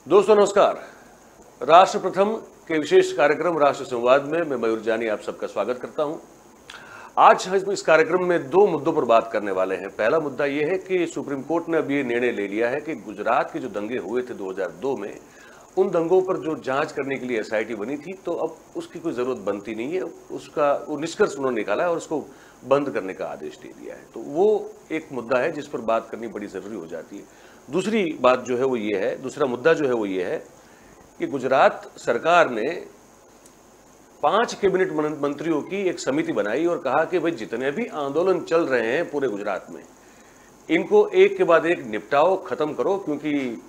दोस्तों नमस्कार। राष्ट्र प्रथम के विशेष कार्यक्रम राष्ट्र संवाद में मैं मयूर जानी आप सबका स्वागत करता हूं। आज हम इस कार्यक्रम में दो मुद्दों पर बात करने वाले हैं। पहला मुद्दा यह है कि सुप्रीम कोर्ट ने अब ये निर्णय ले लिया है कि गुजरात के जो दंगे हुए थे 2002 में, उन दंगों पर जो जांच करने के लिए एसआईटी बनी थी, तो अब उसकी कोई जरूरत बनती नहीं है। उसका वो निष्कर्ष उन्होंने निकाला है और उसको बंद करने का आदेश दे दिया है। तो वो एक मुद्दा है जिस पर बात करनी बड़ी जरूरी हो जाती है। दूसरी बात जो है वो ये है, दूसरा मुद्दा जो है वो ये है कि गुजरात सरकार ने 5 कैबिनेट मंत्रियों की एक समिति बनाई और कहा कि भाई जितने भी आंदोलन चल रहे हैं पूरे गुजरात में, इनको एक के बाद एक निपटाओ, खत्म करो। क्योंकि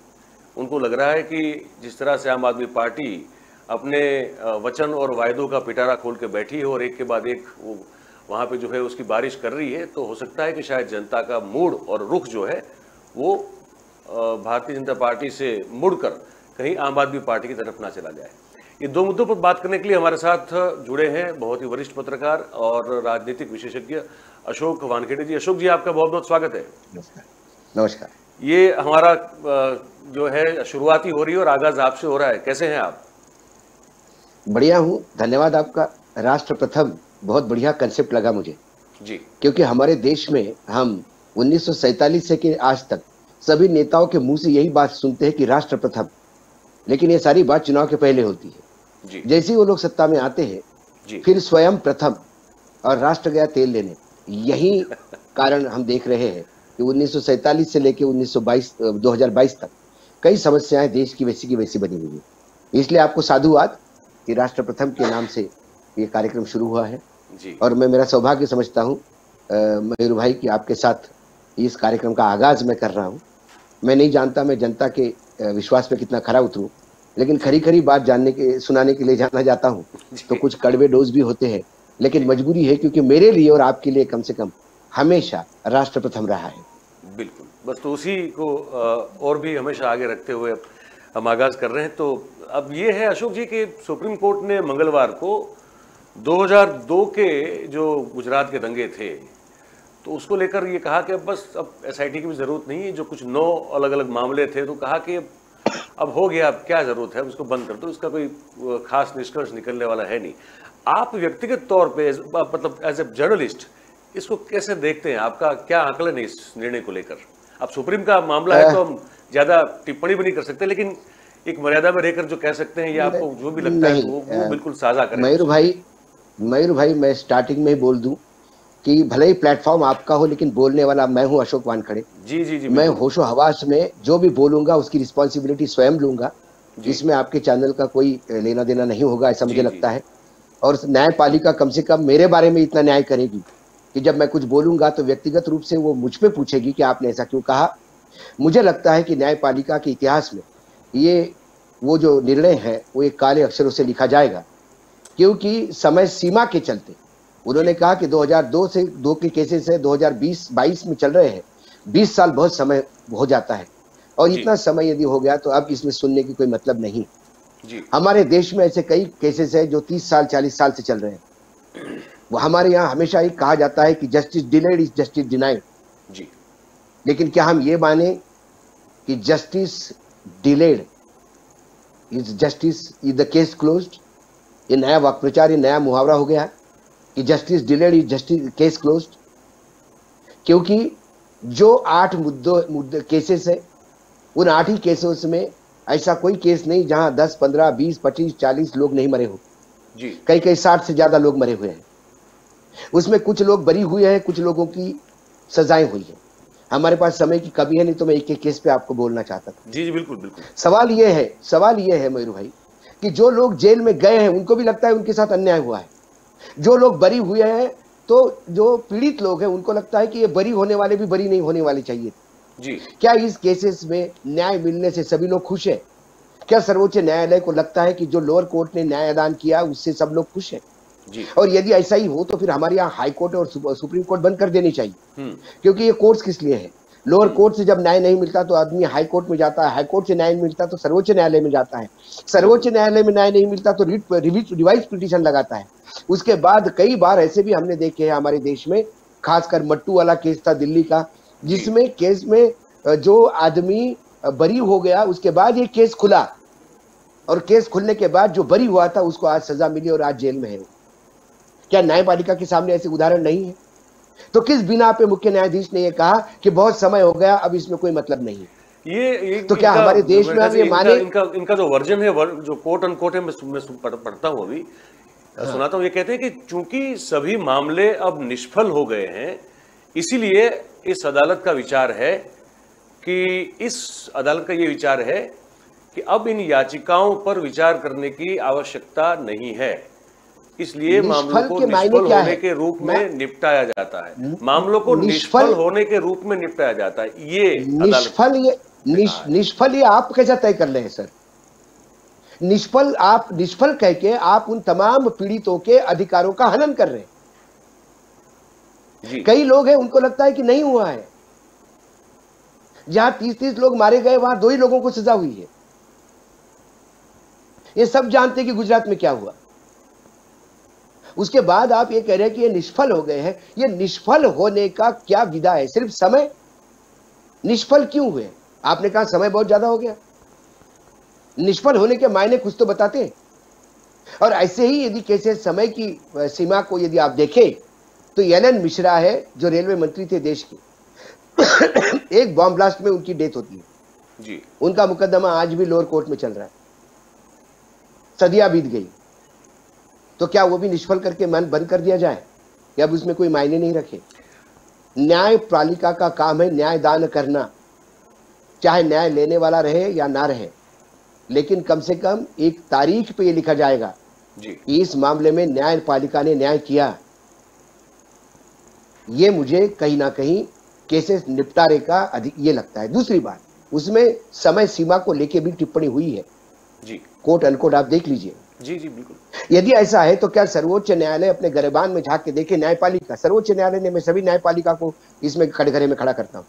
उनको लग रहा है कि जिस तरह से आम आदमी पार्टी अपने वचन और वायदों का पिटारा खोल के बैठी है और एक के बाद एक वहाँ पे जो है उसकी बारिश कर रही है, तो हो सकता है कि शायद जनता का मूड और रुख जो है वो भारतीय जनता पार्टी से मुड़कर कहीं आम आदमी पार्टी की तरफ ना चला जाए। ये दो मुद्दों पर बात करने के लिए हमारे साथ जुड़े हैं बहुत ही वरिष्ठ पत्रकार और राजनीतिक विशेषज्ञ अशोक वानखेड़े जी। अशोक जी, आपका बहुत बहुत स्वागत है। नमस्कार। ये हमारा जो है शुरुआती हो रही है और आगाज आपसे हो रहा है। कैसे हैं आप? बढ़िया हूँ, धन्यवाद आपका। राष्ट्र प्रथम बहुत बढ़िया कंसेप्ट लगा मुझे जी, क्योंकि हमारे देश में हम 1947 से के आज तक सभी नेताओं के मुंह से यही बात सुनते हैं कि राष्ट्र प्रथम, लेकिन ये सारी बात चुनाव के पहले होती है जी। जैसे ही वो लोग सत्ता में आते हैं जी, फिर स्वयं प्रथम और राष्ट्र गया तेल लेने। यही कारण हम देख रहे हैं कि 1947 से लेकर 2022 तक कई समस्याएं देश की वैसी बनी हुई है। इसलिए आपको साधुवाद कि राष्ट्र प्रथम के नाम से ये कार्यक्रम शुरू हुआ है जी। और मैं मेरा सौभाग्य समझता हूँ मयूर भाई कि आपके साथ इस कार्यक्रम का आगाज मैं कर रहा हूँ। मैं नहीं जानता मैं जनता के विश्वास पे कितना खरा उतरूं, लेकिन खरी बात सुनाने के लिए जाना जाता हूँ तो कुछ कड़वे डोज भी होते हैं, लेकिन मजबूरी है क्योंकि मेरे लिए और आपके लिए कम से कम हमेशा राष्ट्र प्रथम रहा है। बिल्कुल, बस तो उसी को और भी हमेशा आगे रखते हुए हम आगाज कर रहे हैं। तो अब ये है अशोक जी कि सुप्रीम कोर्ट ने मंगलवार को 2002 के जो गुजरात के दंगे थे तो उसको लेकर ये कहा कि अब एसआईटी की भी जरूरत नहीं है। जो कुछ 9 अलग अलग मामले थे तो कहा कि अब हो गया, अब क्या जरूरत है, उसको बंद कर दो। इसका कोई खास निष्कर्ष निकलने वाला है नहीं। आप व्यक्तिगत तौर पे मतलब एज ए जर्नलिस्ट इसको कैसे देखते हैं? आपका क्या आकलन है इस निर्णय को लेकर? अब सुप्रीम का मामला है तो हम ज्यादा टिप्पणी भी नहीं कर सकते, लेकिन एक मर्यादा में रहकर जो कह सकते हैं, या आपको जो भी लगता है वो बिल्कुल साझा करें। मयूर भाई मैं स्टार्टिंग में ही बोल दूं कि भले ही प्लेटफॉर्म आपका हो, लेकिन बोलने वाला मैं हूं अशोक वानखेड़े। जी, मैं होशो हवास में जो भी बोलूंगा उसकी रिस्पॉन्सिबिलिटी स्वयं लूंगा। इसमें आपके चैनल का कोई लेना देना नहीं होगा, ऐसा मुझे लगता है। और न्यायपालिका कम से कम मेरे बारे में इतना न्याय करेगी कि जब मैं कुछ बोलूंगा तो व्यक्तिगत रूप से वो मुझ पे पूछेगी कि आपने ऐसा क्यों कहा। मुझे लगता है कि न्यायपालिका के इतिहास में वो जो निर्णय है वो एक काले अक्षरों से लिखा जाएगा, क्योंकि समय सीमा के चलते उन्होंने कहा कि 2002 से 2 के केसेस है 2020-22 में चल रहे हैं। 20 साल बहुत समय हो जाता है और इतना समय यदि हो गया तो अब इसमें सुनने की कोई मतलब नहीं जी। हमारे देश में ऐसे कई केसेस है जो 30 साल 40 साल से चल रहे हैं। वो हमारे यहाँ हमेशा ही कहा जाता है कि justice delayed is justice denied जी। लेकिन क्या हम ये माने कि justice delayed is justice is the case closed? ये नया वाक्प्रचार, ये नया मुहावरा हो गया कि justice delayed is justice case closed. क्योंकि जो 8 मुद्दे केसेस है, उन 8 ही केसेस में ऐसा कोई केस नहीं जहां 10, 15, 20, 25, 40 लोग नहीं मरे हो जी। कई 60 से ज्यादा लोग मरे हुए हैं। उसमें कुछ लोग बरी हुए हैं, कुछ लोगों की सजाएं हुई है। हमारे पास समय की कमी है, नहीं तो मैं एक केस पे आपको बोलना चाहता था। जी बिल्कुल। सवाल ये है मयूर भाई कि जो लोग जेल में गए हैं उनको भी लगता है उनके साथ अन्याय हुआ है। जो लोग बरी हुए हैं, तो जो पीड़ित लोग हैं उनको लगता है कि ये बरी होने वाले भी बरी नहीं होने वाले चाहिए जी। क्या इस केसेस में न्याय मिलने से सभी लोग खुश हैं? क्या सर्वोच्च न्यायालय को लगता है कि जो लोअर कोर्ट ने न्यायदान किया उससे सब लोग खुश हैं जी? और यदि ऐसा ही हो तो फिर हमारे यहाँ हाई कोर्ट और सुप्रीम कोर्ट बंद कर देनी चाहिए। क्योंकि ये कोर्ट्स किस लिए है? लोअर कोर्ट से जब न्याय नहीं मिलता तो आदमी हाई कोर्ट में जाता है, हाई कोर्ट से न्याय नहीं मिलता तो सर्वोच्च न्यायालय में जाता है, सर्वोच्च न्यायालय में न्याय नहीं मिलता तो रिवाइज पिटीशन लगाता है। उसके बाद कई बार ऐसे भी हमने देखे हैं हमारे देश में, खासकर मट्टू वाला केस था दिल्ली का, जिसमें केस में जो आदमी बरी हो गया, उसके बाद ये केस खुला, और केस खुलने के बाद जो बरी हुआ था उसको आज सजा मिली और आज जेल में है। क्या न्यायपालिका के सामने ऐसे उदाहरण नहीं है? तो किस बिना पे मुख्य न्यायाधीश ने ये कहा कि बहुत समय हो गया, अब इसमें कोई मतलब नहीं है? ये तो क्या हमारे देश में हम ये माने? इनका जो वर्जन है, जो कोट अनकोट है, मैं पढ़ता हूं अभी, हाँ। सुनाता हूं। ये कहते हैं कि चूंकि सभी मामले अब निष्फल हो गए हैं, इसीलिए इस अदालत का विचार है कि अब इन याचिकाओं पर विचार करने की आवश्यकता नहीं है, इसलिए मामलों को निष्फल होने के रूप में निपटाया जाता है। मामलों को निष्फल होने के रूप में निपटाया जाता है। ये निष्फल ये आप कैसे तय कर रहे हैं सर? निष्फल कह के आप उन तमाम पीड़ितों के अधिकारों का हनन कर रहे हैं। कई लोग हैं, उनको लगता है कि नहीं हुआ है। जहां 30-30 लोग मारे गए, वहां 2 ही लोगों को सजा हुई है। ये सब जानते हैं कि गुजरात में क्या हुआ। उसके बाद आप ये कह रहे हैं कि ये निष्फल हो गए हैं। ये निष्फल होने का क्या विधा है? सिर्फ समय? निष्फल क्यों हुए? आपने कहा समय बहुत ज्यादा हो गया। निष्फल होने के मायने कुछ तो बताते हैं। और ऐसे ही यदि कैसे समय की सीमा को यदि आप देखें, तो एलन मिश्रा है जो रेलवे मंत्री थे देश के, एक बॉम्ब ब्लास्ट में उनकी डेथ होती है जी। उनका मुकदमा आज भी लोअर कोर्ट में चल रहा है, सदियां बीत गई। तो क्या वो भी निष्फल करके मन बंद कर दिया जाए कि अब उसमें कोई मायने नहीं रखे? न्यायपालिका का काम है न्याय दान करना, चाहे न्याय लेने वाला रहे या ना रहे, लेकिन कम से कम एक तारीख पे ये लिखा जाएगा जी कि इस मामले में न्यायपालिका ने न्याय किया। ये मुझे कहीं ना कहीं केसेस निपटारे का अधिक ये लगता है। दूसरी बात, उसमें समय सीमा को लेके भी टिप्पणी हुई है जी, कोट अनकोट आप देख लीजिए। जी जी बिल्कुल। यदि ऐसा है तो क्या सर्वोच्च न्यायालय अपने गिरबान में झांक के देखे? न्यायपालिका, सर्वोच्च न्यायालय ने, मैं सभी न्यायपालिका को इसमें कटघरे में खड़ा करता हूं,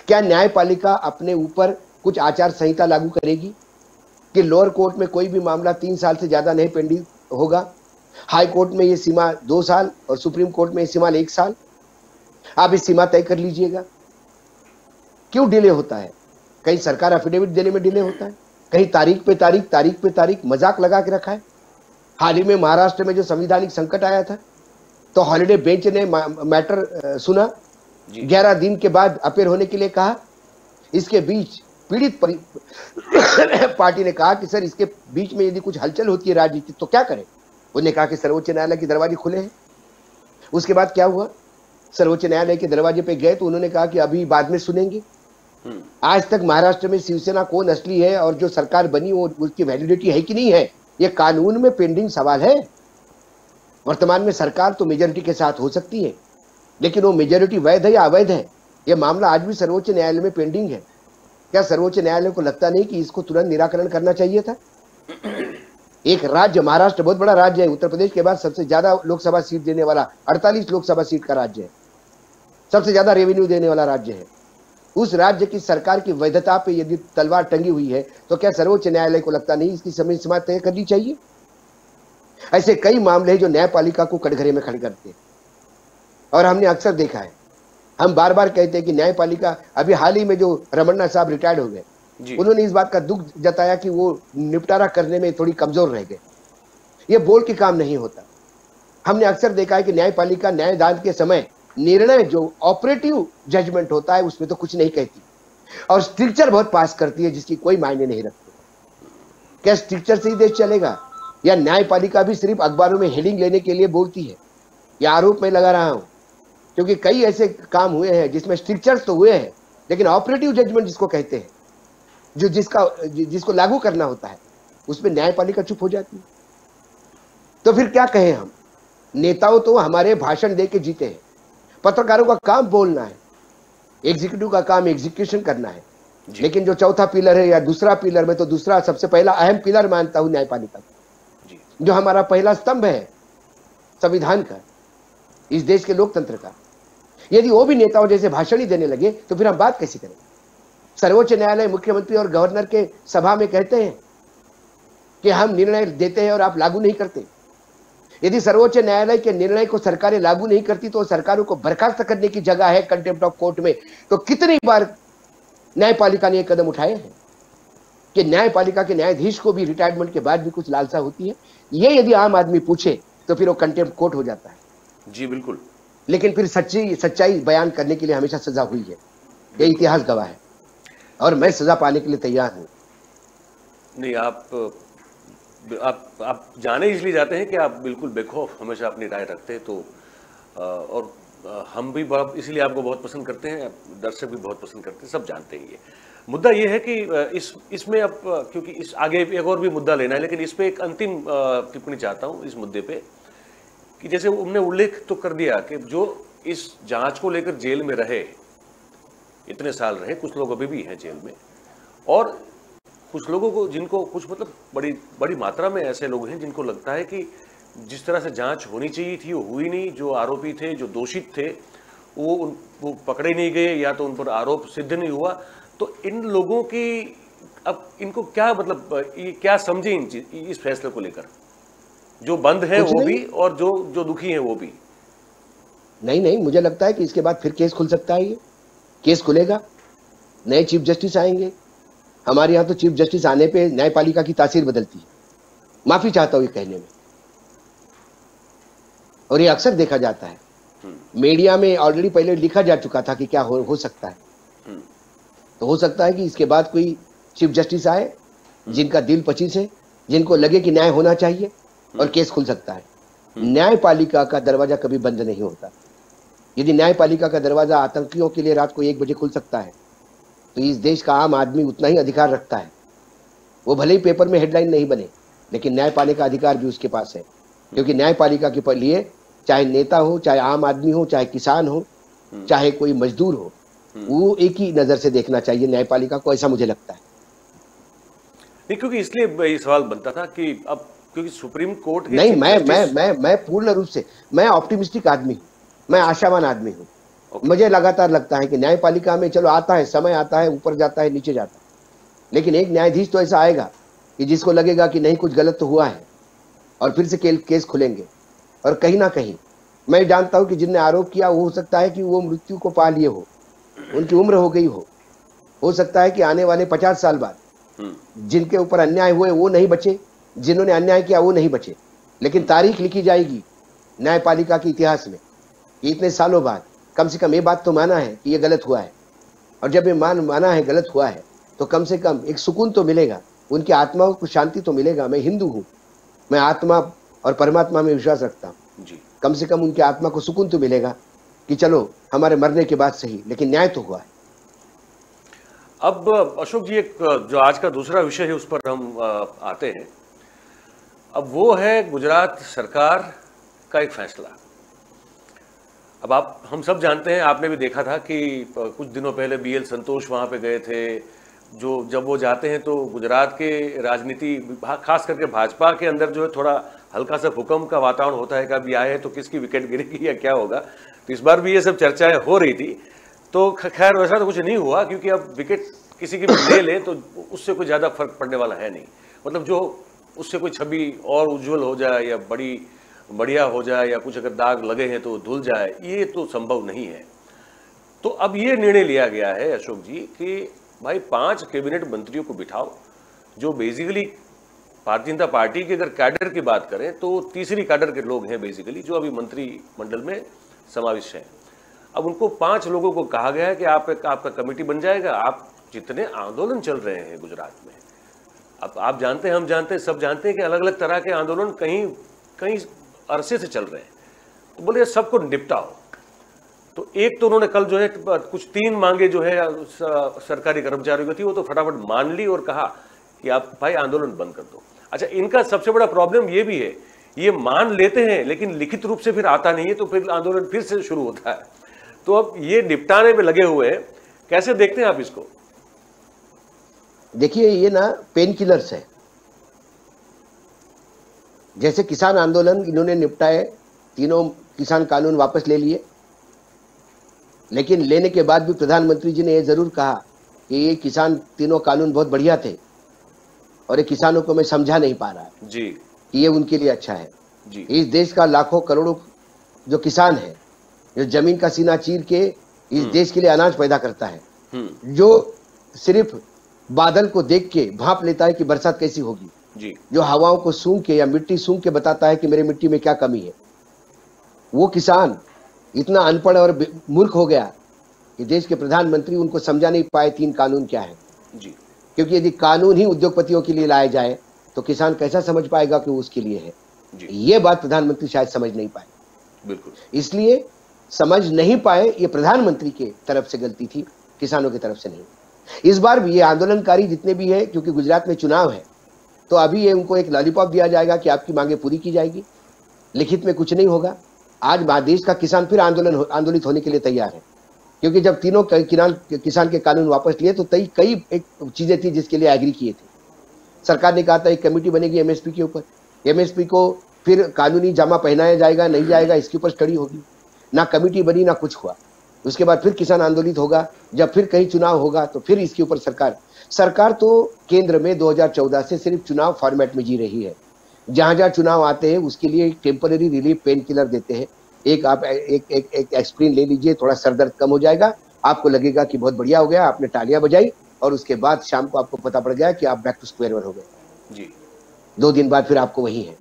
क्या न्यायपालिका अपने ऊपर कुछ आचार संहिता लागू करेगी कि लोअर कोर्ट में कोई भी मामला 3 साल से ज्यादा नहीं पेंडिंग होगा, हाई कोर्ट में ये सीमा 2 साल और सुप्रीम कोर्ट में ये सीमा 1 साल, आप इस सीमा तय कर लीजिएगा? क्यों डिले होता है? कहीं सरकार एफिडेविट देने में डिले होता है, कहीं तारीख पे तारीख मजाक लगा के रखा है। हाल ही में महाराष्ट्र में जो संवैधानिक संकट आया था, तो हॉलिडे बेंच ने मैटर सुना, 11 दिन के बाद अपील होने के लिए कहा। इसके बीच पीड़ित पार्टी ने कहा कि सर इसके बीच में यदि कुछ हलचल होती है राजनीति तो क्या करें? उन्होंने कहा कि सर्वोच्च न्यायालय के दरवाजे खुले हैं। उसके बाद क्या हुआ? सर्वोच्च न्यायालय के दरवाजे पे गए तो उन्होंने कहा कि अभी बाद में सुनेंगे। आज तक महाराष्ट्र में शिवसेना कौन असली है और जो सरकार बनी वो उसकी वैलिडिटी है कि नहीं है, ये कानून में पेंडिंग सवाल है। वर्तमान में सरकार तो मेजोरिटी के साथ हो सकती है, लेकिन वो मेजोरिटी वैध है या अवैध है, ये मामला आज भी सर्वोच्च न्यायालय में पेंडिंग है। क्या सर्वोच्च न्यायालय को लगता नहीं कि इसको तुरंत निराकरण करना चाहिए था? एक राज्य, महाराष्ट्र बहुत बड़ा राज्य है, उत्तर प्रदेश के बाद सबसे ज्यादा लोकसभा सीट देने वाला, 48 लोकसभा सीट का राज्य है, सबसे ज्यादा रेवेन्यू देने वाला राज्य है। उस राज्य की सरकार की वैधता पे यदि तलवार टंगी हुई है तो क्या सर्वोच्च न्यायालय को लगता नहीं इसकी समय सीमा तय करनी चाहिए? ऐसे कई मामले हैं जो न्यायपालिका को कटघरे में खड़े करते हैं और हमने अक्सर देखा है। हम बार बार कहते हैं कि न्यायपालिका, अभी हाल ही में जो रमन्ना साहब रिटायर्ड हो गए, उन्होंने इस बात का दुख जताया कि वो निपटारा करने में थोड़ी कमजोर रह गए। ये बोल के काम नहीं होता। हमने अक्सर देखा है कि न्यायपालिका न्यायदान के समय निर्णय जो ऑपरेटिव जजमेंट होता है उसमें तो कुछ नहीं कहती और स्ट्रिक्चर बहुत पास करती है जिसकी कोई मायने नहीं रखते। क्या स्ट्रिक्चर से ही देश चलेगा या न्यायपालिका भी सिर्फ अखबारों में हेडिंग लेने के लिए बोलती है? यह आरोप मैं लगा रहा हूं क्योंकि कई ऐसे काम हुए हैं जिसमें स्ट्रिक्चर्स तो हुए हैं लेकिन ऑपरेटिव जजमेंट जिसको कहते हैं, जो जिसको लागू करना होता है, उसमें न्यायपालिका चुप हो जाती है। तो फिर क्या कहें हम? नेताओं तो हमारे भाषण दे के जीते हैं, पत्रकारों का काम बोलना है, एग्जीक्यूटिव का काम एग्जीक्यूशन करना है, लेकिन जो चौथा पिलर है या दूसरा पिलर, में तो दूसरा सबसे पहला अहम पिलर मानता हूं न्यायपालिका, जो हमारा पहला स्तंभ है संविधान का, इस देश के लोकतंत्र का। यदि वो भी नेताओं जैसे भाषण ही देने लगे तो फिर हम बात कैसे करें? सर्वोच्च न्यायालय मुख्यमंत्री और गवर्नर के सभा में कहते हैं कि हम निर्णय देते हैं और आप लागू नहीं करते। यदि सर्वोच्च न्यायालय के निर्णय को सरकारें लागू नहीं करती तो सरकारों को बर्खास्त करने की जगह है कंटेम्प्ट ऑफ कोर्ट में। तो कितनी बार न्यायपालिका ने एक कदम उठाए हैं कि न्यायपालिका के न्यायाधीश को भी रिटायरमेंट के बाद भी कुछ लालसा होती है। ये यदि आम आदमी पूछे तो फिर वो कंटेम्प्ट कोर्ट हो जाता है। जी बिल्कुल। लेकिन फिर सच्चाई बयान करने के लिए हमेशा सजा हुई है, ये इतिहास गवाह है, और मैं सजा पाने के लिए तैयार हूं। नहीं, आप जाने इसलिए जाते हैं कि आप बिल्कुल बेखौफ हमेशा अपनी राय रखते हैं, तो और हम भी इसलिए आपको बहुत पसंद करते हैं, दर्शक भी बहुत पसंद करते हैं, सब जानते हैं। ये मुद्दा ये है कि इसमें अब क्योंकि इस आगे एक और भी मुद्दा लेना है, लेकिन इस पे एक अंतिम टिप्पणी चाहता हूँ इस मुद्दे पे कि जैसे उन्होंने उल्लेख तो कर दिया कि जो इस जांच को लेकर जेल में रहे, इतने साल रहे, कुछ लोग अभी भी हैं जेल में, और कुछ लोगों को जिनको कुछ मतलब बड़ी मात्रा में ऐसे लोग हैं जिनको लगता है कि जिस तरह से जांच होनी चाहिए थी वो हुई नहीं। जो आरोपी थे, जो दोषित थे, वो पकड़े नहीं गए, या तो उन पर आरोप सिद्ध नहीं हुआ। तो इन लोगों की अब इनको क्या मतलब ये क्या समझे इस फैसले को लेकर? जो बंद है वो भी और जो दुखी है वो भी। नहीं, मुझे लगता है कि इसके बाद फिर केस खुल सकता है। ये केस खुलेगा, नए चीफ जस्टिस आएंगे। हमारे यहाँ तो चीफ जस्टिस आने पे न्यायपालिका की तासीर बदलती है। माफी चाहता हूँ ये कहने में, और ये अक्सर देखा जाता है। मीडिया में ऑलरेडी पहले लिखा जा चुका था कि क्या हो सकता है। तो हो सकता है कि इसके बाद कोई चीफ जस्टिस आए जिनका दिल पचीस है, जिनको लगे कि न्याय होना चाहिए, और केस खुल सकता है। न्यायपालिका का दरवाजा कभी बंद नहीं होता। यदि न्यायपालिका का दरवाजा आतंकियों के लिए रात को 1 बजे खुल सकता है, तो इस देश का आम आदमी उतना ही अधिकार रखता है। वो भले ही पेपर में हेडलाइन नहीं बने, लेकिन न्याय पाने का अधिकार भी उसके पास है। क्योंकि न्यायपालिका के लिए चाहे नेता हो, चाहे आम आदमी हो, चाहे किसान हो, चाहे कोई मजदूर हो, वो एक ही नजर से देखना चाहिए न्यायपालिका को, ऐसा मुझे लगता है। नहीं, क्योंकि इसलिए ये सवाल बनता था कि अब क्योंकि सुप्रीम कोर्ट नहीं, मैं पूर्ण रूप से मैं ऑप्टिमिस्टिक आदमी हूँ, मैं आशावान आदमी हूँ। मुझे लगातार लगता है कि न्यायपालिका में चलो आता है, समय आता है, ऊपर जाता है, नीचे जाता है, लेकिन एक न्यायाधीश तो ऐसा आएगा कि जिसको लगेगा कि नहीं कुछ गलत तो हुआ है, और फिर से केस खुलेंगे। और कहीं ना कहीं मैं जानता हूं कि जिनने आरोप किया वो हो सकता है कि वो मृत्यु को पा लिए हो, उनकी उम्र हो गई हो सकता है कि आने वाले 50 साल बाद जिनके ऊपर अन्याय हुए वो नहीं बचे, जिन्होंने अन्याय किया वो नहीं बचे, लेकिन तारीख लिखी जाएगी न्यायपालिका के इतिहास में कि इतने सालों बाद कम से कम ये बात तो माना है कि ये गलत हुआ है। और जब ये माना है गलत हुआ है, तो कम से कम एक सुकून तो मिलेगा, उनकी आत्माओं को शांति तो मिलेगा। मैं हिंदू हूँ, मैं आत्मा और परमात्मा में विश्वास रखता हूँ। कम से कम उनकी आत्मा को सुकून तो मिलेगा कि चलो हमारे मरने के बाद सही, लेकिन न्याय तो हुआ है। अब अशोक जी, एक जो आज का दूसरा विषय है उस पर हम आते हैं। अब वो है गुजरात सरकार का एक फैसला। अब हम सब जानते हैं, आपने भी देखा था कि कुछ दिनों पहले BL संतोष वहाँ पे गए थे। जब वो जाते हैं तो गुजरात के राजनीति, खास करके भाजपा के अंदर जो है थोड़ा हल्का सा भूकंप का वातावरण होता है कि अब ये आए तो किसकी विकेट गिरेगी या क्या होगा। तो इस बार भी ये सब चर्चाएं हो रही थी। तो खैर वैसा तो कुछ नहीं हुआ, क्योंकि अब विकेट किसी की भी ले ले तो उससे कोई ज़्यादा फर्क पड़ने वाला है नहीं। मतलब जो उससे कोई छवि और उज्जवल हो जाए या बढ़िया हो जाए, या कुछ अगर दाग लगे हैं तो धुल जाए, ये तो संभव नहीं है। तो अब ये निर्णय लिया गया है अशोक जी कि भाई 5 कैबिनेट मंत्रियों को बिठाओ, जो बेसिकली भारतीय जनता पार्टी की अगर कैडर की बात करें तो तीसरी कैडर के लोग हैं बेसिकली, जो अभी मंत्रिमंडल में समाविष्ट हैं। अब उनको 5 लोगों को कहा गया है कि आपका कमेटी बन जाएगा। आप जितने आंदोलन चल रहे हैं गुजरात में, अब आप जानते हैं, हम जानते हैं, सब जानते हैं कि अलग अलग तरह के आंदोलन कहीं अरसे से चल रहे हैं। तो बोले सबको निपटाओ। तो एक तो उन्होंने कल जो है कुछ 3 मांगे जो है सरकारी कर्मचारियों की थी, वो तो फटाफट मान ली और कहा कि आप भाई आंदोलन बंद कर दो। अच्छा, इनका सबसे बड़ा प्रॉब्लम ये भी है, ये मान लेते हैं लेकिन लिखित रूप से फिर आता नहीं है, तो फिर आंदोलन फिर से शुरू होता है। तो अब ये निपटाने में लगे हुए हैं। कैसे देखते हैं आप इसको? देखिए, ये ना पेन किलर्स है। जैसे किसान आंदोलन इन्होंने निपटाए, तीनों किसान कानून वापस ले लिए, लेकिन लेने के बाद भी प्रधानमंत्री जी ने यह जरूर कहा कि ये किसान तीनों कानून बहुत बढ़िया थे और ये किसानों को मैं समझा नहीं पा रहा जी कि ये उनके लिए अच्छा है जी। इस देश का लाखों करोड़ों जो किसान है, जो जमीन का सीना चीर के इस देश के लिए अनाज पैदा करता है, जो सिर्फ बादल को देख के भांप लेता है कि बरसात कैसी होगी जी। जो हवाओं को सूंघ के या मिट्टी सूंघ के बताता है कि मेरे मिट्टी में क्या कमी है। वो किसान इतना अनपढ़ और मूर्ख हो गया कि देश के प्रधानमंत्री उनको समझा नहीं पाए 3 कानून क्या है जी। क्योंकि यदि कानून ही उद्योगपतियों के लिए लाया जाए तो किसान कैसा समझ पाएगा कि वो उसके लिए है जी। ये बात प्रधानमंत्री शायद समझ नहीं पाए। बिल्कुल। इसलिए समझ नहीं पाए, ये प्रधानमंत्री के तरफ से गलती थी, किसानों की तरफ से नहीं। इस बार भी ये आंदोलनकारी जितने भी है, क्योंकि गुजरात में चुनाव है तो अभी ये उनको एक लॉलीपॉप दिया जाएगा कि आपकी मांगे पूरी की जाएगी, लिखित में कुछ नहीं होगा। आज देश का किसान फिर आंदोलित होने के लिए तैयार है क्योंकि जब तीनों किसान के कानून वापस लिए तो कई एक चीजें थी जिसके लिए एग्री किए थे। सरकार ने कहा था एक कमेटी बनेगी एमएसपी के ऊपर, एमएसपी को फिर कानूनी जामा पहनाया जाएगा नहीं जाएगा इसके ऊपर स्टडी होगी। ना कमेटी बनी ना कुछ हुआ। उसके बाद फिर किसान आंदोलित होगा, जब फिर कहीं चुनाव होगा तो फिर इसके ऊपर सरकार तो केंद्र में 2014 से सिर्फ चुनाव फॉर्मेट में जी रही है। जहां जहां चुनाव आते हैं उसके लिए एक टेम्पररी रिलीफ पेन किलर देते हैं। आप एक एस्प्रिन ले लीजिए, थोड़ा सर दर्द कम हो जाएगा, आपको लगेगा कि बहुत बढ़िया हो गया, आपने तालियां बजाई और उसके बाद शाम को आपको पता पड़ गया कि आप बैक टू स्क्वायर वन हो गए जी। 2 दिन बाद फिर आपको वही है।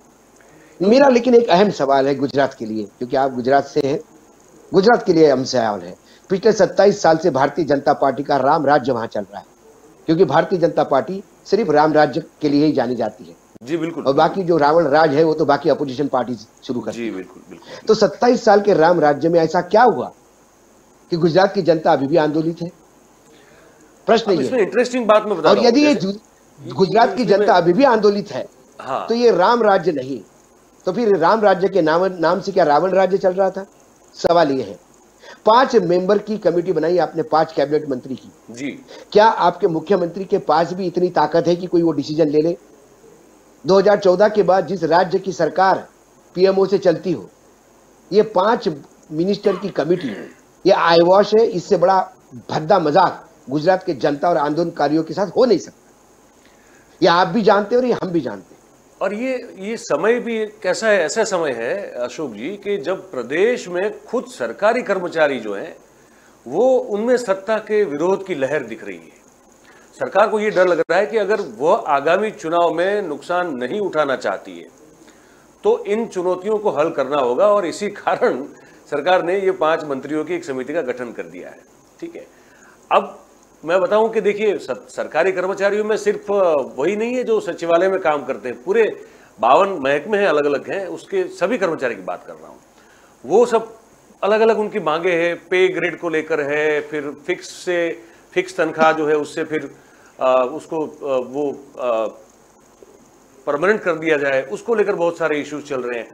मेरा लेकिन एक अहम सवाल है गुजरात के लिए, क्योंकि आप गुजरात से हैं, गुजरात के लिए अहम सवाल है। पिछले 27 साल से भारतीय जनता पार्टी का राम राज्य वहां चल रहा है क्योंकि भारतीय जनता पार्टी सिर्फ राम राज्य के लिए ही जानी जाती है जी। बिल्कुल। और बाकी जो रावण राज है वो तो बाकी अपोजिशन पार्टी शुरू करती है। जी बिल्कुल बिल्कुल। तो 27 साल के राम राज्य में ऐसा क्या हुआ कि गुजरात की जनता अभी भी आंदोलित है? प्रश्न ये इसमें इंटरेस्टिंग बात मैं बता और यदि ये गुजरात की जनता अभी भी आंदोलित है हाँ। तो ये राम राज्य नहीं तो फिर राम राज्य के नाम से क्या रावण राज्य चल रहा था? सवाल ये है। 5 मेंबर की कमेटी बनाई आपने, 5 कैबिनेट मंत्री की जी। क्या आपके मुख्यमंत्री के पास भी इतनी ताकत है कि कोई वो डिसीजन ले ले? 2014 के बाद जिस राज्य की सरकार पीएमओ से चलती हो, ये 5 मिनिस्टर की कमेटी, ये आईवॉश है। इससे बड़ा भद्दा मजाक गुजरात के जनता और आंदोलनकारियों के साथ हो नहीं सकता। ये आप भी जानते हैं और ये हम भी जानते हैं। और ये समय भी कैसा है, ऐसा समय है अशोक जी कि जब प्रदेश में खुद सरकारी कर्मचारी जो हैं वो उनमें सत्ता के विरोध की लहर दिख रही है। सरकार को ये डर लग रहा है कि अगर वह आगामी चुनाव में नुकसान नहीं उठाना चाहती है तो इन चुनौतियों को हल करना होगा और इसी कारण सरकार ने ये 5 मंत्रियों की एक समिति का गठन कर दिया है। ठीक है। अब मैं बताऊं कि देखिए सरकारी कर्मचारियों में सिर्फ वही नहीं है जो सचिवालय में काम करते हैं, पूरे 52 महकमे हैं, अलग अलग हैं, उसके सभी कर्मचारी की बात कर रहा हूं। वो सब अलग अलग उनकी मांगे हैं, पे ग्रेड को लेकर है, फिर फिक्स तनख्वाह जो है उससे फिर उसको वो परमानेंट कर दिया जाए, उसको लेकर बहुत सारे इश्यूज चल रहे हैं।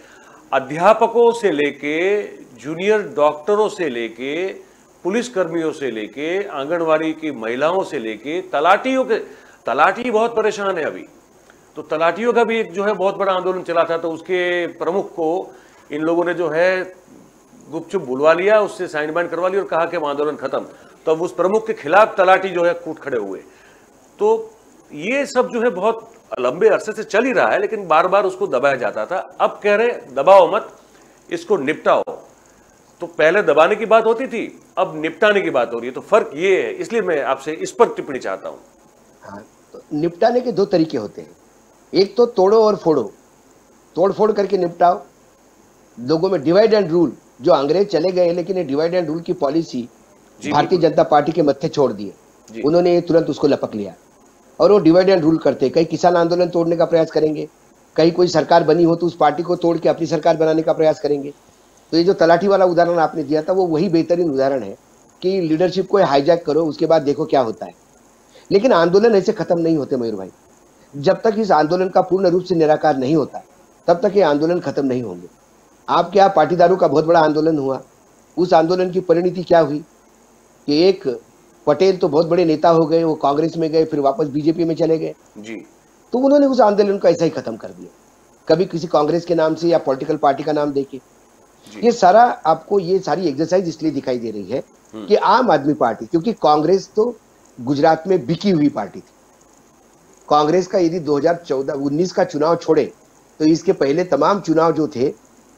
अध्यापकों से लेके जूनियर डॉक्टरों से लेके पुलिस कर्मियों से लेके आंगनवाड़ी की महिलाओं से लेके तलाटी बहुत परेशान है अभी। तो तलाटियों का भी एक जो है बहुत बड़ा आंदोलन चला था, तो उसके प्रमुख को इन लोगों ने जो है गुपचुप बुलवा लिया, उससे साइन बाइंड करवा लिया और कहा कि आंदोलन खत्म। तो अब उस प्रमुख के खिलाफ तलाटी जो है कूट खड़े हुए। तो ये सब जो है बहुत लंबे अरसे से चल ही रहा है, लेकिन बार बार उसको दबाया जाता था। अब कह रहे दबाओ मत, इसको निपटाओ। तो पहले दबाने की बात होती थी, अब निपटाने की बात हो रही है। तो फर्क ये है, इसलिए मैं आपसे इस पर टिप्पणी चाहता हूं। हाँ, तो निपटाने के 2 तरीके होते हैं। एक तो तोड़ो और फोड़ो, तोड़ फोड़ करके निपटाओ। लोगों में डिवाइड एंड रूल, जो अंग्रेज चले गए लेकिन ये डिवाइड एंड रूल की पॉलिसी भारतीय जनता पार्टी के मत्थे छोड़ दिए। उन्होंने तुरंत उसको लपक लिया और वो डिवाइड एंड रूल करते। कई किसान आंदोलन तोड़ने का प्रयास करेंगे, कहीं कोई सरकार बनी हो तो उस पार्टी को तोड़ के अपनी सरकार बनाने का प्रयास करेंगे। तो ये जो तलाठी वाला उदाहरण आपने दिया था वो वही बेहतरीन उदाहरण है कि लीडरशिप को हाईजैक करो, उसके बाद देखो क्या होता है। लेकिन आंदोलन ऐसे खत्म नहीं होते मयूर भाई। जब तक इस आंदोलन का पूर्ण रूप से निराकार नहीं होता तब तक ये आंदोलन खत्म नहीं होंगे। आपके यहाँ पाटीदारों का बहुत बड़ा आंदोलन हुआ, उस आंदोलन की परिणति क्या हुई कि एक पटेल तो बहुत बड़े नेता हो गए, वो कांग्रेस में गए, फिर वापस बीजेपी में चले गए जी। तो उन्होंने उस आंदोलन को ऐसा ही खत्म कर दिया, कभी किसी कांग्रेस के नाम से या पॉलिटिकल पार्टी का नाम देके। ये सारा आपको ये सारी एक्सरसाइज इसलिए दिखाई दे रही है कि आम आदमी पार्टी, क्योंकि कांग्रेस तो गुजरात में बिकी हुई पार्टी थी। कांग्रेस का यदि 2014-19 का चुनाव छोड़े तो इसके पहले तमाम चुनाव जो थे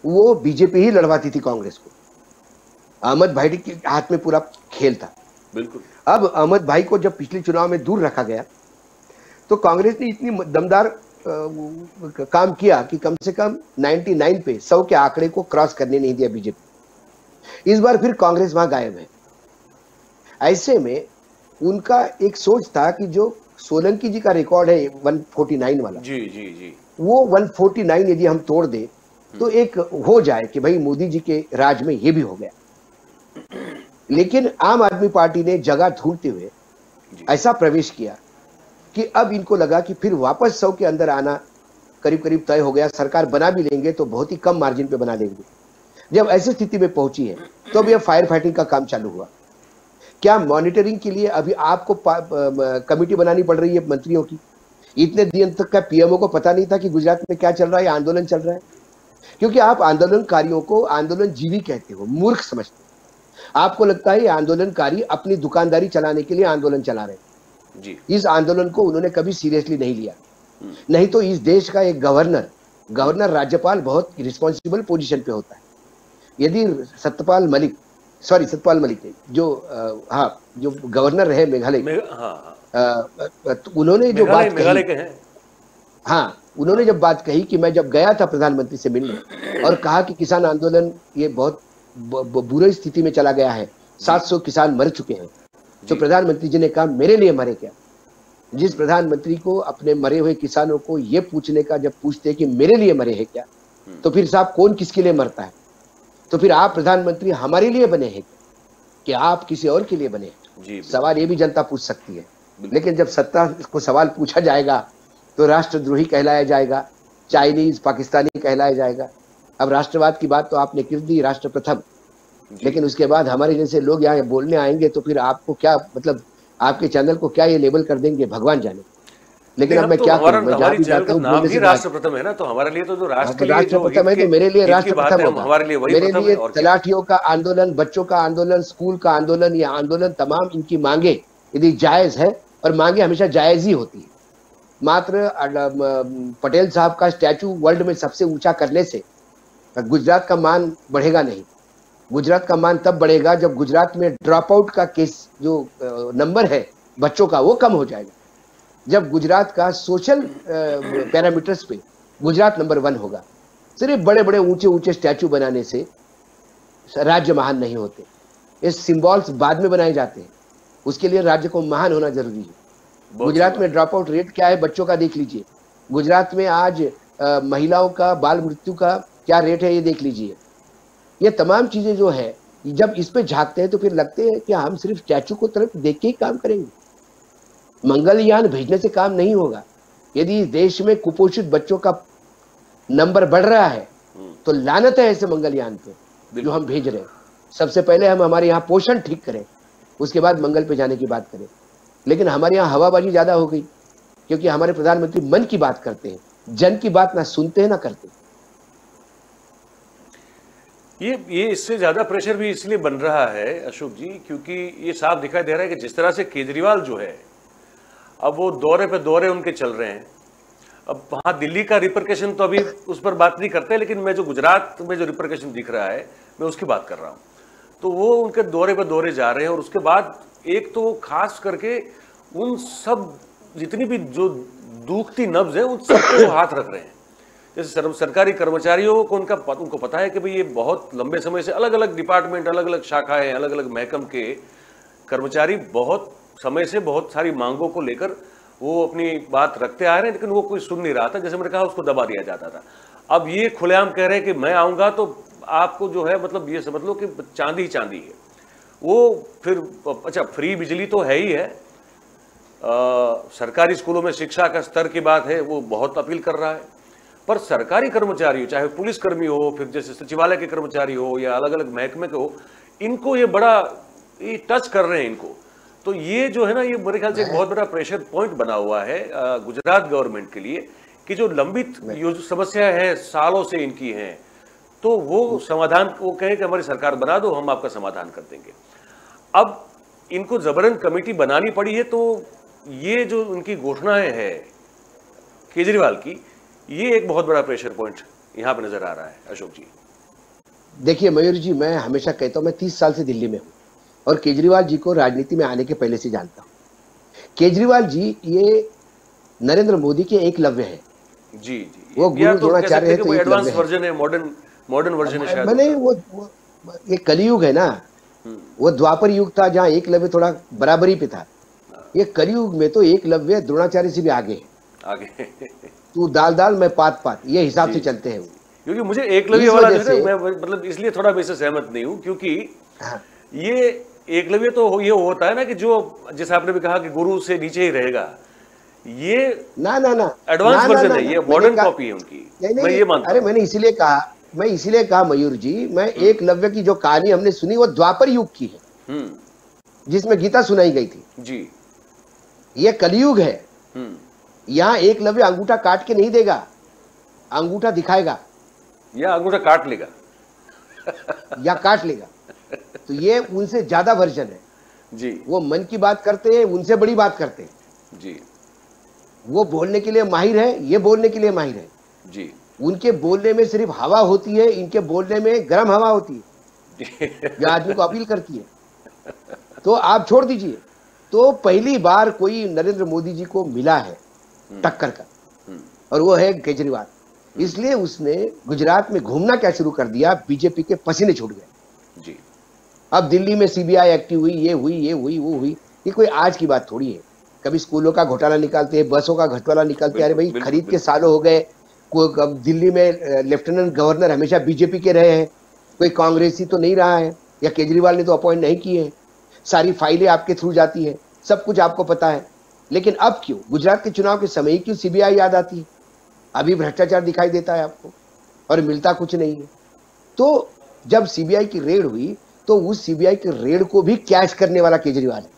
वो बीजेपी ही लड़वाती थी कांग्रेस को। अहमद भाटी के हाथ में पूरा खेल था। बिल्कुल। अब अहमद भाई को जब पिछले चुनाव में दूर रखा गया तो कांग्रेस ने इतनी दमदार काम किया कि कम से कम 99 पे 100 के आंकड़े को क्रॉस करने नहीं दिया बीजेपी। इस बार फिर कांग्रेस वहां गायब है। ऐसे में उनका एक सोच था कि जो सोलंकी जी का रिकॉर्ड है 149 वाला, जी जी जी, वो 149 यदि हम तोड़ दे तो एक हो जाए कि भाई मोदी जी के राज में ये भी हो गया। लेकिन आम आदमी पार्टी ने जगह ढूंढते हुए ऐसा प्रवेश किया कि अब इनको लगा कि फिर वापस 100 के अंदर आना करीब करीब तय हो गया। सरकार बना भी लेंगे तो बहुत ही कम मार्जिन पे बना लेंगे। जब ऐसी स्थिति में पहुंची है तो अब यह फायर फाइटिंग का काम चालू हुआ। क्या मॉनिटरिंग के लिए अभी आपको कमेटी बनानी पड़ रही है मंत्रियों की? इतने दिन तक का पीएमओ को पता नहीं था कि गुजरात में क्या चल रहा है, आंदोलन चल रहा है। क्योंकि आप आंदोलनकारियों को आंदोलनजीवी कहते हो, मूर्ख समझते हो। आपको लगता है ये आंदोलनकारी अपनी दुकानदारी चलाने के लिए आंदोलन चला रहे हैं जी। इस आंदोलन को उन्होंने कभी सीरियसली नहीं लिया। नहीं तो इस देश का एक गवर्नर राज्यपाल बहुत रिस्पॉन्सिबल पोजीशन पे होता है। यदि सत्यपाल मलिक नहीं, जो गवर्नर रहे मेघालय, तो उन्होंने जो बात कही, उन्होंने जब बात कही कि मैं जब गया था प्रधानमंत्री से मिलने और कहा कि किसान आंदोलन ये बहुत बुरी स्थिति में चला गया है, 700 किसान मर चुके हैं, तो प्रधानमंत्री जी ने कहा मेरे लिए मरे क्या? जिस प्रधानमंत्री को अपने मरे हुए किसानों को ये पूछने का जब पूछते कि मेरे लिए मरे हैं क्या, तो फिर साहब कौन किसके लिए मरता है? तो फिर आप प्रधानमंत्री हमारे लिए बने हैं कि आप किसी और के लिए बने हैं? सवाल ये भी जनता पूछ सकती है। लेकिन जब सत्ता को सवाल पूछा जाएगा तो राष्ट्रद्रोही कहलाया जाएगा, चाइनीज पाकिस्तानी कहलाया जाएगा। अब राष्ट्रवाद की बात तो आपने कर दी, राष्ट्र प्रथम, लेकिन उसके बाद हमारे जैसे लोग यहाँ बोलने आएंगे तो फिर आपको क्या मतलब, आपके चैनल को क्या ये लेबल कर देंगे भगवान जाने। लेकिन अब मैं क्या करूं, मैं जहाँ भी जाता हूँ बोलने से राष्ट्र प्रथम है ना, तो हमारे लिए तो जो राष्ट्र प्रथम है तो मेरे लिए राष्ट्र प्रथम होगा। हमारे लिए वही मेरे लिए तलाटियों का आंदोलन, बच्चों का आंदोलन, स्कूल का आंदोलन, ये आंदोलन तमाम इनकी मांगे यदि जायज है, और मांगे हमेशा जायज ही होती है। मात्र पटेल साहब का स्टैचू वर्ल्ड में सबसे ऊंचा करने से गुजरात का मान बढ़ेगा नहीं। गुजरात का मान तब बढ़ेगा जब गुजरात में ड्रॉप आउट का केस जो नंबर है बच्चों का वो कम हो जाएगा। जब गुजरात का सोशल पैरामीटर्स पे गुजरात नंबर 1 होगा। सिर्फ बड़े बड़े ऊंचे ऊंचे स्टैचू बनाने से राज्य महान नहीं होते। ये सिंबल्स बाद में बनाए जाते हैं, उसके लिए राज्य को महान होना जरूरी है। गुजरात में ड्रॉप आउट रेट क्या है बच्चों का देख लीजिए। गुजरात में आज महिलाओं का बाल मृत्यु का क्या रेट है ये देख लीजिए। ये तमाम चीजें जो है जब इस पे झांकते हैं तो फिर लगते हैं कि हम सिर्फ स्टैचू को तरफ देख के ही काम करेंगे। मंगलयान भेजने से काम नहीं होगा। यदि इस देश में कुपोषित बच्चों का नंबर बढ़ रहा है तो लानत है ऐसे मंगलयान पे जो हम भेज रहे हैं। सबसे पहले हम हमारे यहाँ पोषण ठीक करें, उसके बाद मंगल पे जाने की बात करें। लेकिन हमारे यहाँ हवाबाजी ज्यादा हो गई क्योंकि हमारे प्रधानमंत्री मन की बात करते हैं, जन की बात ना सुनते हैं ना करते। ये इससे ज्यादा प्रेशर भी इसलिए बन रहा है अशोक जी, क्योंकि ये साफ दिखाई दे रहा है कि जिस तरह से केजरीवाल जो है अब वो दौरे पे दौरे उनके चल रहे हैं। अब वहां दिल्ली का रिपरकेशन तो अभी उस पर बात नहीं करते, लेकिन मैं जो गुजरात में जो रिपरकेशन दिख रहा है मैं उसकी बात कर रहा हूं। तो वो उनके दौरे पे दौरे जा रहे हैं और उसके बाद एक तो खास करके उन सब जितनी भी जो दुखती नब्ज है उन सबको हाथ रख रहे हैं। जैसे सरकारी कर्मचारियों को उनको पता है कि भाई ये बहुत लंबे समय से अलग अलग डिपार्टमेंट, अलग अलग शाखाएं, अलग अलग महकम के कर्मचारी बहुत समय से बहुत सारी मांगों को लेकर वो अपनी बात रखते आ रहे हैं, लेकिन वो कोई सुन नहीं रहा था। जैसे मैंने कहा उसको दबा दिया जाता था। अब ये खुलेआम कह रहे हैं कि मैं आऊंगा तो आपको जो है मतलब ये समझ लो कि चांदी चांदी है वो। फिर अच्छा फ्री बिजली तो है ही है, सरकारी स्कूलों में शिक्षा का स्तर की बात है वो बहुत अपील कर रहा है, पर सरकारी कर्मचारी हो चाहे पुलिसकर्मी हो, फिर जैसे सचिवालय के कर्मचारी हो या अलग अलग महकमे के हो, इनको ये बड़ा ये टच कर रहे हैं इनको। तो ये जो है ना ये मेरे ख्याल से एक बहुत बड़ा प्रेशर पॉइंट बना हुआ है गुजरात गवर्नमेंट के लिए कि जो लंबित जो समस्या है सालों से इनकी है, तो वो समाधान वो कहे कि हमारी सरकार बना दो, हम आपका समाधान कर देंगे। अब इनको जबरन कमेटी बनानी पड़ी है, तो ये जो उनकी घोषणाएं है केजरीवाल की, ये एक बहुत बड़ा प्रेशर पॉइंट यहां पर नजर आ रहा है अशोक जी। देखिए मयूर जी, मैं हमेशा कहता हूं, मैं 30 साल से दिल्ली में हूं। और केजरीवाल जी को राजनीति में आने के पहले से जानता हूँ। केजरीवाल जी ये नरेंद्र मोदी के एकलव्य हैं। जी जी, वो या गुरु तो कह द्रोणाचार्य सकते है हैं कि तो वो एकलव्य एडवांस है। वर्जन है, मॉडर्न वर्जन है शायद मैंने उसका। वो ये कलयुग है ना, वो द्वापर युग था जहाँ एकलव्य थोड़ा बराबरी पे था। ये कलयुग में तो एकलव्य द्रोणाचार्य से भी आगे है। आगे तू दाल दाल मैं पात पात, ये हिसाब जी से जी, चलते हैं वो। क्योंकि मुझे एकलव्य इस वाला वजह जो है से ना, मैं मतलब इसलिए थोड़ा मैं इससे सहमत नहीं हूँ, क्योंकि हाँ, ये एकलव्य तो ये होता है ना कि जो, जैसे आपने भी कहा कि गुरु से नीचे ही रहेगा, ये ना ना ना एडवांस ना वर्जन ना है, ना ये मैंने मॉडर्न कहा कॉपी है उनकी, नहीं मैं नहीं, ये मानता अरे हूँ। मैं इसीलिए कहा मयूर जी, मैं एकलव्य की जो कहानी हमने सुनी वो द्वापर युग की है, हम्म। जिसमें गीता सुनाई गई थी। जी। ये कलयुग है। हम्म। यहाँ एकलव्य अंगूठा काट के नहीं देगा, अंगूठा दिखाएगा या अंगूठा काट लेगा। या काट लेगा। तो ये उनसे ज्यादा वर्जन है। जी वो मन की बात करते हैं, उनसे बड़ी बात करते हैं। जी वो बोलने के लिए माहिर है, ये बोलने के लिए माहिर है। जी उनके बोलने में सिर्फ हवा होती है, इनके बोलने में गर्म हवा होती है जी जो आदमी को अपील करती है। तो आप छोड़ दीजिए। तो पहली बार कोई नरेंद्र मोदी जी को मिला है टक्कर का, और वो है केजरीवाल। इसलिए उसने गुजरात में घूमना क्या शुरू कर दिया, बीजेपी के पसीने छूट गए। जी। अब दिल्ली में सीबीआई एक्टिव हुई, ये हुई वो हुई। ये कोई आज की बात थोड़ी है। कभी स्कूलों का घोटाला निकालते हैं, बसों का घोटाला निकालते हैं। अरे बिल्कुल भाई, बिल्कुल खरीद के बिल्कुल। सालों हो गए। अब दिल्ली में लेफ्टिनेंट गवर्नर हमेशा बीजेपी के रहे हैं, कोई कांग्रेसी तो नहीं रहा है, या केजरीवाल ने तो अपॉइंट नहीं किए हैं। सारी फाइलें आपके थ्रू जाती है, सब कुछ आपको पता है। लेकिन अब क्यों गुजरात के चुनाव के समय क्यों सीबीआई याद आती है? अभी भ्रष्टाचार दिखाई देता है आपको, और मिलता कुछ नहीं है। तो जब सीबीआई की रेड हुई, तो उस सीबीआई के रेड को भी कैश करने वाला केजरीवाल है,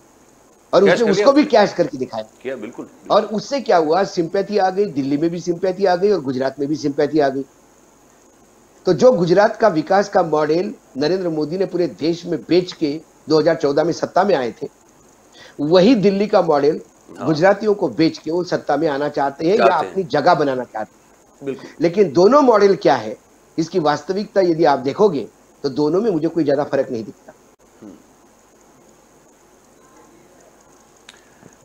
और कैश उसने कर लिया उसको भी उसने। कैश करके दिखाया। किया, बिल्कुल। और उससे क्या हुआ, सिंपैथी आ गई, दिल्ली में भी सिंपैथी आ गई और गुजरात में भी सिंपैथी आ गई। तो जो गुजरात का विकास का मॉडल नरेंद्र मोदी ने पूरे देश में बेच के 2014 में सत्ता में आए थे, वही दिल्ली का मॉडल गुजरातियों को बेच के वो सत्ता में आना चाहते हैं या अपनी जगह बनाना चाहते हैं। बिल्कुल। लेकिन दोनों मॉडल क्या है, इसकी वास्तविकता यदि आप देखोगे तो दोनों में मुझे कोई ज्यादा फर्क नहीं दिखता।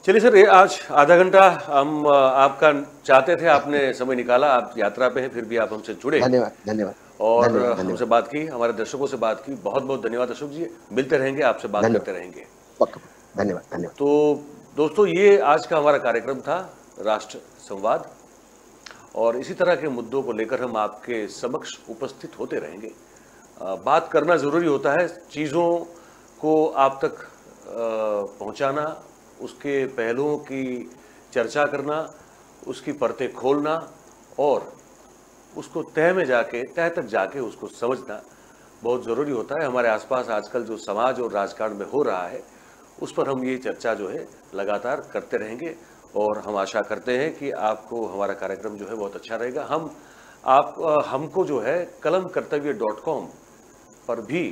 चलिए सर, ये आज आधा घंटा हम आपका चाहते थे, आपने समय निकाला, आप यात्रा पे हैं, फिर भी आप हमसे जुड़े धन्यवाद धन्यवाद और धन्यवाद हमसे बात की, हमारे दर्शकों से बात की। बहुत बहुत धन्यवाद अशोक जी, मिलते रहेंगे, आपसे बात करते रहेंगे। धन्यवाद धन्यवाद। तो दोस्तों, ये आज का हमारा कार्यक्रम था राष्ट्र संवाद, और इसी तरह के मुद्दों को लेकर हम आपके समक्ष उपस्थित होते रहेंगे। बात करना ज़रूरी होता है, चीज़ों को आप तक पहुंचाना, उसके पहलुओं की चर्चा करना, उसकी परतें खोलना और उसको तह में जाके, तह तक जाके उसको समझना बहुत ज़रूरी होता है। हमारे आसपास आजकल जो समाज और राजकारण में हो रहा है, उस पर हम ये चर्चा जो है लगातार करते रहेंगे, और हम आशा करते हैं कि आपको हमारा कार्यक्रम जो है बहुत अच्छा रहेगा। हमको जो है kalamkartavya.com पर भी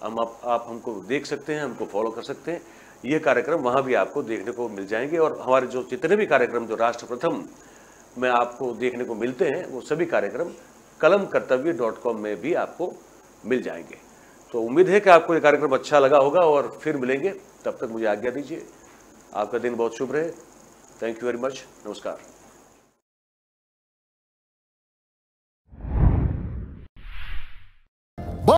आप हमको देख सकते हैं, हमको फॉलो कर सकते हैं। ये कार्यक्रम वहाँ भी आपको देखने को मिल जाएंगे, और हमारे जो जितने भी कार्यक्रम जो राष्ट्र प्रथम में आपको देखने को मिलते हैं, वो सभी कार्यक्रम kalamkartavya.com में भी आपको मिल जाएंगे। तो उम्मीद है कि आपको ये कार्यक्रम अच्छा लगा होगा, और फिर मिलेंगे। तब तक मुझे आज्ञा दीजिए। आपका दिन बहुत शुभ रहे। Thank you very much. नमस्कार।